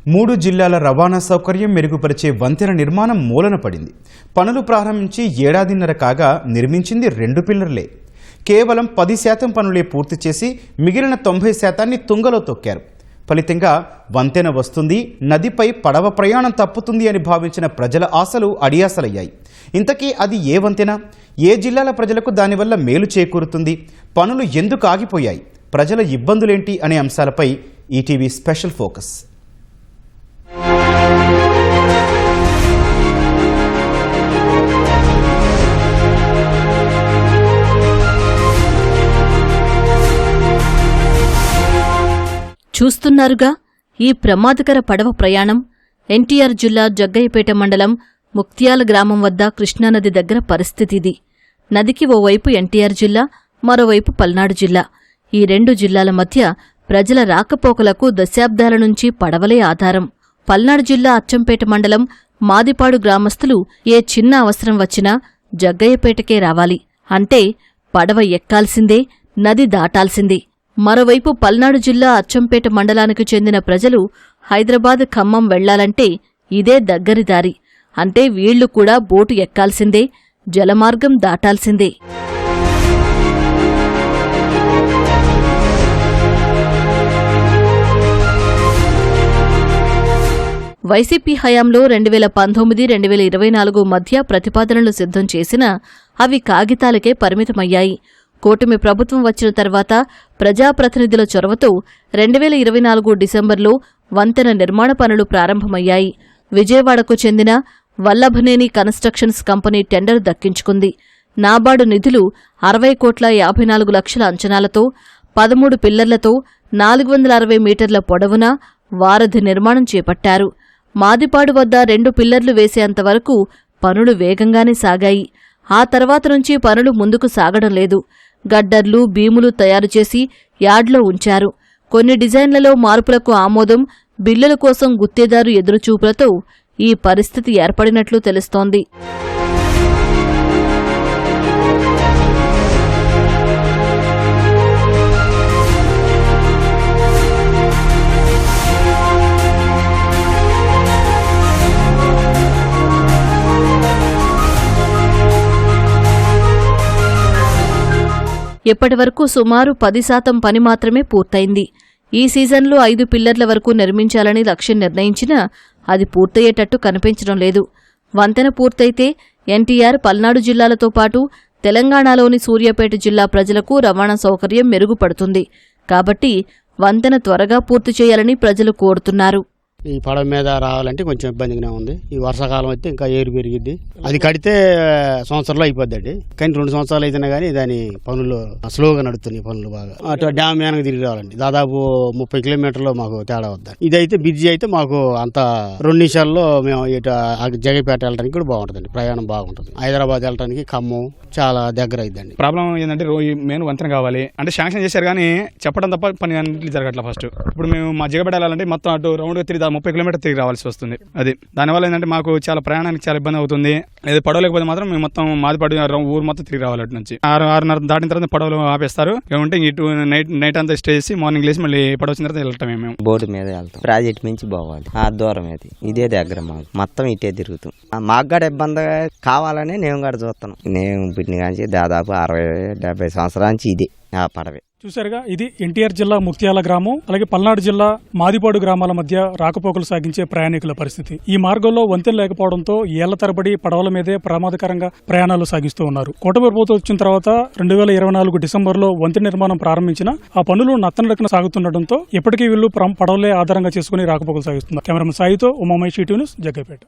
3 జిల్లాల రవాణా సౌకర్యం మెరుగుపరిచే వంతెన నిర్మాణం మూలన పడింది. పనులు ప్రారంభించి ఏడాదిన్నర కాగా నిర్మించింది 2 పిల్లర్లే. కేవలం 10% పనులే పూర్తి చేసి మిగిలిన 90% తుంగలో తొక్కారు. ఫలితంగా వంతెన వస్తుంది, నదిపై పడవ ప్రయాణం తప్పుతుంది అని భావించిన ప్రజల ఆశలు అడియాసలయ్యాయి. ఇంతకీ అది ఏ వంతెన? ఏ జిల్లాల ప్రజలకు దానివల్ల మేలు చేకూరుతుంది? పనులు ఎందుకు ఆగిపోయాయి? ప్రజల ఇబ్బందులేంటి అనే అంశాలపై ఈటీవీ స్పెషల్ ఫోకస్. చూస్తున్నారుగా ఈ ప్రమాదకర పడవ ప్రయాణం. ఎన్టీఆర్ జిల్లా జగ్గయ్యపేట మండలం ముక్త్యాల గ్రామం వద్ద కృష్ణానది దగ్గర పరిస్థితిది. నదికి ఓవైపు ఎన్టీఆర్ జిల్లా, మరోవైపు పల్నాడు జిల్లా. ఈ 2 జిల్లాల మధ్య ప్రజల రాకపోకలకు దశాబ్దాల నుంచి పడవలే ఆధారం. పల్నాడు జిల్లా అచ్చంపేట మండలం మాదిపాడు గ్రామస్తులు ఏ చిన్న అవసరం వచ్చినా జగ్గయ్యపేటకే రావాలి. అంటే పడవ ఎక్కాల్సిందే, నది దాటాల్సిందే. మరోవైపు పల్నాడు జిల్లా అచ్చంపేట మండలానికి చెందిన ప్రజలు హైదరాబాద్, ఖమ్మం వెళ్లాలంటే ఇదే దగ్గరి దారి. అంటే వీళ్లు కూడా బోటు ఎక్కాల్సిందే, జలమార్గం దాటాల్సిందే. వైసీపీ హయాంలో 2019-2024 మధ్య ప్రతిపాదనలు సిద్ధం చేసినా అవి కాగితాలకే పరిమితమయ్యాయి. కూటమి ప్రభుత్వం వచ్చిన తర్వాత ప్రజాప్రతినిధుల చొరవతో 2024 డిసెంబర్లో వంతెన నిర్మాణ పనులు ప్రారంభమయ్యాయి. విజయవాడకు చెందిన వల్లభనేని కన్స్ట్రక్షన్స్ కంపెనీ టెండర్ దక్కించుకుంది. నాబార్డు నిధులు 60,54,00,000 అంచనాలతో 13 పిల్లర్లతో 460 మీటర్ల పొడవున వారధి నిర్మాణం చేపట్టారు. మాదిపాడు వద్ద 2 పిల్లర్లు వేసేంతవరకు పనులు వేగంగానే సాగాయి. ఆ తర్వాత నుంచి పనులు ముందుకు సాగడం లేదు. గడ్డర్లు, బీములు తయారుచేసి యార్డ్లో ఉంచారు. కొన్ని డిజైన్లలో మార్పులకు ఆమోదం, బిల్లుల కోసం గుత్తేదారు ఎదురుచూపులతో ఈ పరిస్థితి ఏర్పడినట్లు తెలుస్తోంది. ఇప్పటివరకు సుమారు 10% పని మాత్రమే పూర్తయింది. ఈ సీజన్లో 5 పిల్లర్ల వరకు నిర్మించాలని లక్ష్యం నిర్ణయించినా అది పూర్తయ్యేటట్టు కనిపించడం లేదు. వంతెన పూర్తయితే ఎన్టీఆర్, పల్నాడు జిల్లాలతో పాటు తెలంగాణలోని సూర్యాపేట జిల్లా ప్రజలకు రవాణా సౌకర్యం మెరుగుపడుతుంది. కాబట్టి వంతెన త్వరగా పూర్తి చేయాలని ప్రజలు కోరుతున్నారు. ఈ పడవ మీద రావాలంటే కొంచెం ఇబ్బందిగానే ఉంది. ఈ వర్షాకాలం అయితే ఇంకా ఏరు పెరిగిద్ది. అది కడితే సంవత్సరంలో అయిపోద్దండి. కానీ 2 సంవత్సరాలు అయితేనే కానీ దాని పనులు స్లోగా నడుస్తున్నాయి. పనులు బాగా అటు డ్యామ్ వెనక తిరిగి రావాలండి. దాదాపు 30 కిలోమీటర్లు మాకు తేడా వద్దండి. ఇదైతే బ్రిడ్జి అయితే మాకు అంత 2 నిమిషాల్లో మేము ఇటు జగపేట వెళ్ళడానికి కూడా బాగుంటుందండి. ప్రయాణం బాగుంటుంది. హైదరాబాద్ వెళ్ళడానికి ఖమ్మం చాలా దగ్గర అయిద్దండి. ప్రాబ్లం ఏంటంటే మెయిన్ వంతెన కావాలి అంటే శాంక్షన్ చేశారు కానీ చెప్పడం తప్ప పని అన్నింటినీ జరగట్లేదు. ఫస్ట్ ఇప్పుడు మేము మా జగపేట వెళ్ళాలంటే మొత్తం అటు రౌండ్గా తిరిగి 30 కిలోమీటర్ తిరిగి రావాల్సి వస్తుంది. అది దానివల్ల ఏంటంటే మాకు చాలా ప్రయాణానికి చాలా ఇబ్బంది అవుతుంది. లేదా పడవలేకపోతే మాత్రం మేము మొత్తం మాదిపాడు ఊరు మొత్తం తిరిగి రావాలి. అటు నుంచి 6:30 దాటిన తర్వాత పడవలు ఆపేస్తారు. ఏమంటే ఇటు నైట్ అంతా స్టే చేసి మార్నింగ్ లేసి మళ్ళీ పడవ వచ్చిన తర్వాత వెళ్ళటమే. మేము బోర్డు మీద వెళ్తాం. ప్రాజెక్ట్ నుంచి పోవాలి. ఆ దూరం ఇది ఇదే దగ్గర మాకు మొత్తం ఇటే తిరుగుతాం. మాకు కూడా ఇబ్బంది కావాలని నేను కూడా చూస్తాను. నేను పుట్టిన కానీ దాదాపు 60-70 సంవత్సరాల నుంచి ఇదే ఆ పడవే. చూశారుగా, ఇది ఎన్టీఆర్ జిల్లా ముక్త్యాల గ్రామం, అలాగే పల్నాడు జిల్లా మాదిపాడు గ్రామాల మధ్య రాకపోకలు సాగించే ప్రయాణికుల పరిస్థితి. ఈ మార్గంలో వంతెన లేకపోవడంతో ఏళ్ల తరబడి పడవల మీదే ప్రమాదకరంగా ప్రయాణాలు సాగిస్తూ ఉన్నారు. కూటమి ప్రభుత్వం వచ్చిన తర్వాత 2024 డిసెంబర్లో వంతెన నిర్మాణం ప్రారంభించిన ఆ పనులు నత్తనడకన సాగుతుండటంతో ఇప్పటికీ వీళ్లు పడవలే ఆధారంగా చేసుకుని రాకపోకలు సాగిస్తున్నారు. కెమెరామెన్ సాయితో ఉమామహేష్, ఈటీవీ న్యూస్, జగ్గయ్యపేట.